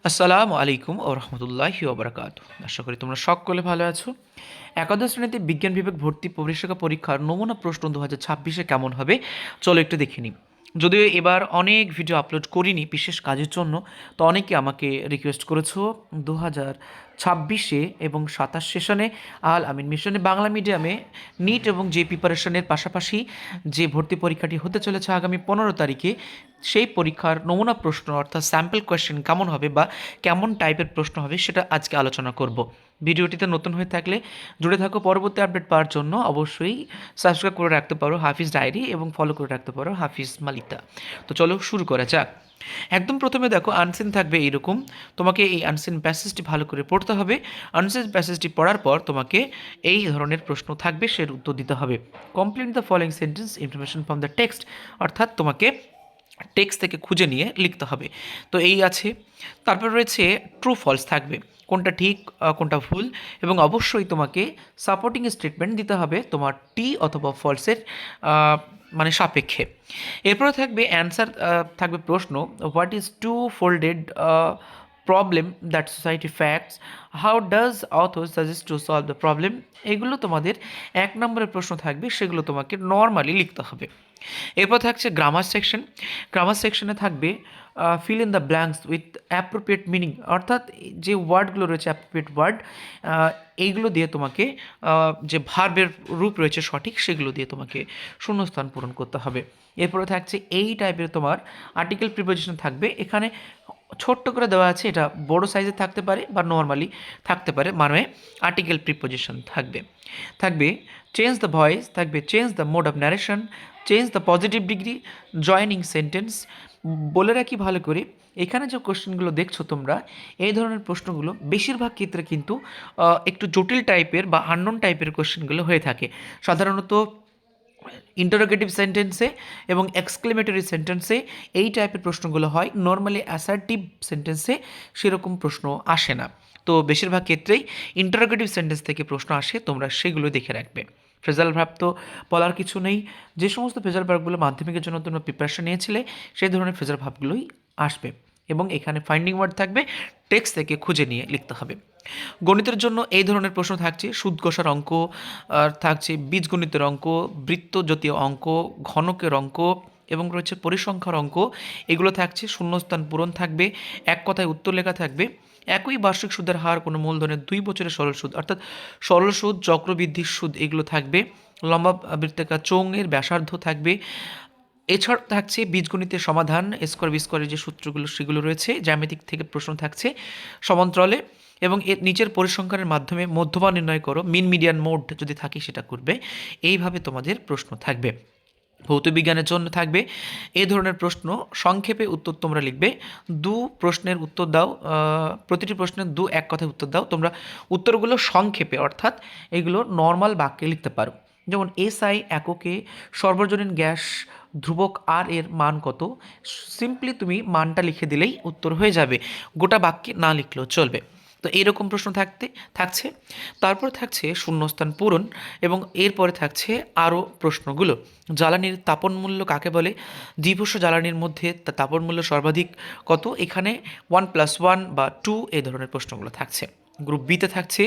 আসসালামু আলাইকুম ও রহমতুল্লাহি ওবরাকাতুহু। আশা করি তোমরা সকলে ভালো আছো। একাদশ শ্রেণীতে বিজ্ঞান বিভাগ ভর্তি প্রবেশিকা পরীক্ষার নমুনা প্রশ্ন 2026-এ কেমন হবে চলো একটু দেখে নিই। যদিও এবার অনেক ভিডিও আপলোড করিনি বিশেষ কাজের জন্য, তো অনেকে আমাকে রিকোয়েস্ট করেছো 2026-এ এবং 27 সেশনে আল আমিন মিশনে বাংলা মিডিয়ামে নিট এবং যে প্রিপারেশনের পাশাপাশি যে ভর্তি পরীক্ষাটি হতে চলেছে আগামী 15 তারিখে, সেই পরীক্ষার নমুনা প্রশ্ন অর্থাৎ স্যাম্পল কোয়েশ্চেন কেমন হবে বা কেমন টাইপের প্রশ্ন হবে সেটা আজকে আলোচনা করব। ভিডিওটিতে নতুন হয়ে থাকলে জুড়ে থাকো, পরবর্তী আপডেট পাওয়ার জন্য অবশ্যই সাবস্ক্রাইব করে রাখতে পারো হাফিজ ডায়েরি এবং ফলো করে রাখতে পারো হাফিজ মালিতা। তো চলো শুরু করা যাক। একদম প্রথমে দেখো আনসিন থাকবে এইরকম, তোমাকে এই আনসিন প্যাসেজটি ভালো করে পড়তে হবে। আনসিন প্যাসেজটি পড়ার পর তোমাকে এই ধরনের প্রশ্ন থাকবে, সের উত্তর দিতে হবে। Complete the following sentence information from the text, অর্থাৎ তোমাকে টেক্সট থেকে খুঁজে নিয়ে লিখতে হবে। তো এই আছে। তারপর রয়েছে ট্রু ফলস থাকবে, কোনটা ঠিক কোনটা ভুল, এবং অবশ্যই তোমাকে সাপোর্টিং স্টেটমেন্ট দিতে হবে তোমার টি অথবা ফলসের মানে সাপেক্ষে। এরপরে থাকবে অ্যান্সার, থাকবে প্রশ্ন what is two folded problem that society facts, how does author suggest to solve the problem. এগুলো তোমাদের 1 নম্বরের প্রশ্ন থাকবে, সেগুলো তোমাকে নর্মালি লিখতে হবে। এরপর থাকছে গ্রামার সেকশন। গ্রামার সেকশনে থাকবে fill in the blanks with appropriate meaning, অর্থাৎ যে ওয়ার্ডগুলো রয়েছে অ্যাপ্রোপ্রিয়েট ওয়ার্ড, এইগুলো দিয়ে তোমাকে যে ভার্বের রূপ রয়েছে সঠিক সেগুলো দিয়ে তোমাকে শূন্যস্থান পূরণ করতে হবে। এরপরে থাকছে এই টাইপের তোমার আর্টিকেল প্রিপোজিশন থাকবে। এখানে ছোট্ট করে দেওয়া আছে, এটা বড় সাইজে থাকতে পারে বা নর্মালি থাকতে পারে, মানে আর্টিকেল প্রিপোজিশন থাকবে। থাকবে চেঞ্জ দ্য ভয়েস, থাকবে change the mode of narration, change the positive degree, joining sentence. বলে রাখি ভালো করে, এখানে যে কোশ্চেনগুলো দেখছো তোমরা, এই ধরনের প্রশ্নগুলো বেশিরভাগ ক্ষেত্রে কিন্তু একটু জটিল টাইপের বা আননোন টাইপের কোশ্চেনগুলো হয়ে থাকে। সাধারণত ইন্টারোগেটিভ সেন্টেন্সে এবং এক্সক্লেমেটরি সেন্টেন্সে এই টাইপের প্রশ্নগুলো হয়, নর্মালি অ্যাসার্টিভ সেন্টেন্সে সেরকম প্রশ্ন আসে না। তো বেশিরভাগ ক্ষেত্রেই ইন্টারোগেটিভ সেন্টেন্স থেকে প্রশ্ন আসে, তোমরা সেগুলো দেখে রাখবে। ফ্রেজাল ভার্ব তো বলার কিছু নেই, যে সমস্ত ফ্রেজাল ভার্বগুলো মাধ্যমিকের জন্য তোমরা প্রিপারেশন নিয়েছিলে সেই ধরনের ফ্রেজাল ভার্বগুলোই আসবে। এবং এখানে ফাইন্ডিং ওয়ার্ড থাকবে, টেক্সট থেকে খুঁজে নিয়ে লিখতে হবে। গণিতের জন্য এই ধরনের প্রশ্ন থাকছে সুদ কষার অঙ্ক, আর থাকছে বীজগণিতের অঙ্ক, বৃত্ত জাতীয় অঙ্ক, ঘনকের অঙ্ক, এবং রয়েছে পরিসংখ্যার অঙ্ক। এগুলো থাকছে, শূন্যস্থান পূরণ থাকবে, এক কথায় উত্তর লেখা থাকবে। একই বার্ষিক সুদের হার কোনো মূলধনের 2 বছরের সরল সুদ, অর্থাৎ সরল সুদ, চক্রবৃদ্ধির সুদ, এগুলো থাকবে। লম্বা বৃত্তাকার চৌঙের ব্যাসার্ধ থাকবে। এছাড়া থাকছে বীজগণিতের সমাধান, স্কোয়ার বি স্কোয়ারের যে সূত্রগুলো সেগুলো রয়েছে, জ্যামিতিক থেকে প্রশ্ন থাকছে সমান্তরালে। এবং এর নিচের পরিসংখ্যানের মাধ্যমে মধ্যমান নির্ণয় করো, মিন মিডিয়ান মোড যদি থাকে সেটা করবে। এইভাবে তোমাদের প্রশ্ন থাকবে। ভৌতবিজ্ঞানের জন্য থাকবে এই ধরনের প্রশ্ন, সংক্ষেপে উত্তর তোমরা লিখবে। প্রশ্নের উত্তর দাও, প্রতিটি প্রশ্নের এক কথায় উত্তর দাও। তোমরা উত্তরগুলো সংক্ষেপে, অর্থাৎ এগুলো নর্মাল বাক্যে লিখতে পারো। যেমন এসআই এককে সর্বজনীন গ্যাস ধ্রুবক আর এর মান কত, সিম্পলি তুমি মানটা লিখে দিলেই উত্তর হয়ে যাবে, গোটা বাক্যে না লিখলেও চলবে। তো এইরকম প্রশ্ন থাকছে। তারপর থাকছে শূন্যস্থান পূরণ, এবং এরপরে থাকছে আরও প্রশ্নগুলো। জ্বালানির তাপন মূল্য কাকে বলে, জীবস্ব জ্বালানির মধ্যে তাপন মূল্য সর্বাধিক কত, এখানে 1+1 বা 2 এই ধরনের প্রশ্নগুলো থাকছে। গ্রুপ বিতে থাকছে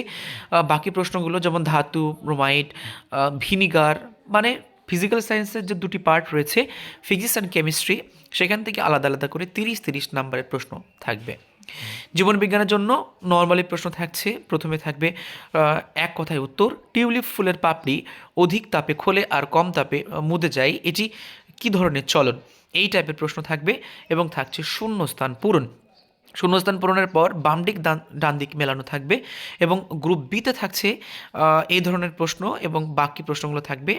বাকি প্রশ্নগুলো, যেমন ধাতু, ব্রোমাইড, ভিনিগার, মানে ফিজিক্যাল সায়েন্সের যে দুটি পার্ট রয়েছে ফিজিক্স অ্যান্ড কেমিস্ট্রি, সেখান থেকে আলাদা আলাদা করে 30 নাম্বারের প্রশ্ন থাকবে। জীবন বিজ্ঞানের জন্য নর্মালি প্রশ্ন থাকছে, প্রথমে থাকবে এক কথায় উত্তর, টিউলিপ ফুলের পাপড়ি অধিক তাপে খোলে আর কম তাপে মুদে যায়, এটি কী ধরনের চলন, এই টাইপের প্রশ্ন থাকবে। এবং থাকছে শূন্যস্থান পূরণ। শূন্যস্থান পূরণের পর বাম দিক ডান দিক মেলানো থাকবে। এবং গ্রুপ বিতে থাকছে এই ধরনের প্রশ্ন, এবং বাকি প্রশ্নগুলো থাকবে।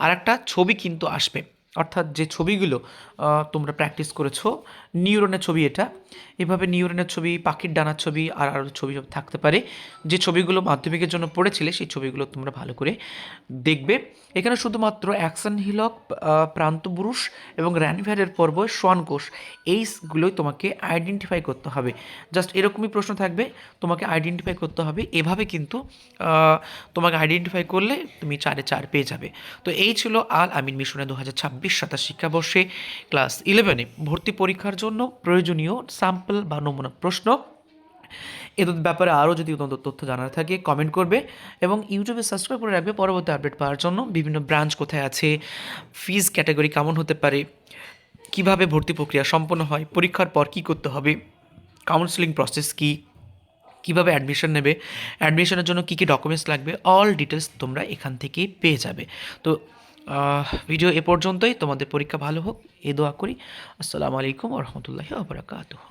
আর একটা ছবি কিন্তু আসবে, অর্থাৎ যে ছবিগুলো তোমরা প্র্যাকটিস করেছো, নিউরনের ছবি, এটা এভাবে নিউরনের ছবি, পাখির ডানার ছবি, আর আরও ছবি থাকতে পারে। যে ছবিগুলো মাধ্যমিকের জন্য পড়েছিলে সেই ছবিগুলো তোমরা ভালো করে দেখবে। এখানে শুধুমাত্র অ্যাকশন হিলক, প্রান্তপুরুষ এবং র্যানভ্যারের পর্ব, সোয়ানকোষ, এইগুলোই তোমাকে আইডেন্টিফাই করতে হবে। জাস্ট এরকমই প্রশ্ন থাকবে, তোমাকে আইডেন্টিফাই করতে হবে। এভাবে কিন্তু তোমাকে আইডেন্টিফাই করলে তুমি 4-এ 4 পেয়ে যাবে। তো এই ছিল আল আমিন মিশনে 2026-27 শিক্ষাবর্ষে ক্লাস 11-এ ভর্তি পরীক্ষার জন্য জন্য প্রয়োজনীয় স্যাম্পল বা নমুনা প্রশ্ন এদের ব্যাপারে আরও যদি তথ্য জানার থাকে কমেন্ট করবে এবং ইউটিউবে সাবস্ক্রাইব করে রাখবে পরবর্তী আপডেট পাওয়ার জন্য। বিভিন্ন ব্রাঞ্চ কোথায় আছে, ফিজ ক্যাটাগরি কেমন হতে পারে, কিভাবে ভর্তি প্রক্রিয়া সম্পন্ন হয়, পরীক্ষার পর কী করতে হবে, কাউন্সেলিং প্রসেস কী, কীভাবে অ্যাডমিশন নেবে, অ্যাডমিশনের জন্য কী কী ডকুমেন্টস লাগবে, অল ডিটেলস তোমরা এখান থেকেই পেয়ে যাবে। তো ভিডিও এ পর্যন্তই। তোমাদের পরীক্ষা ভালো হোক এই দোয়া করি। আসসালামু আলাইকুম ওয়া রাহমাতুল্লাহি ওয়া বারাকাতুহু।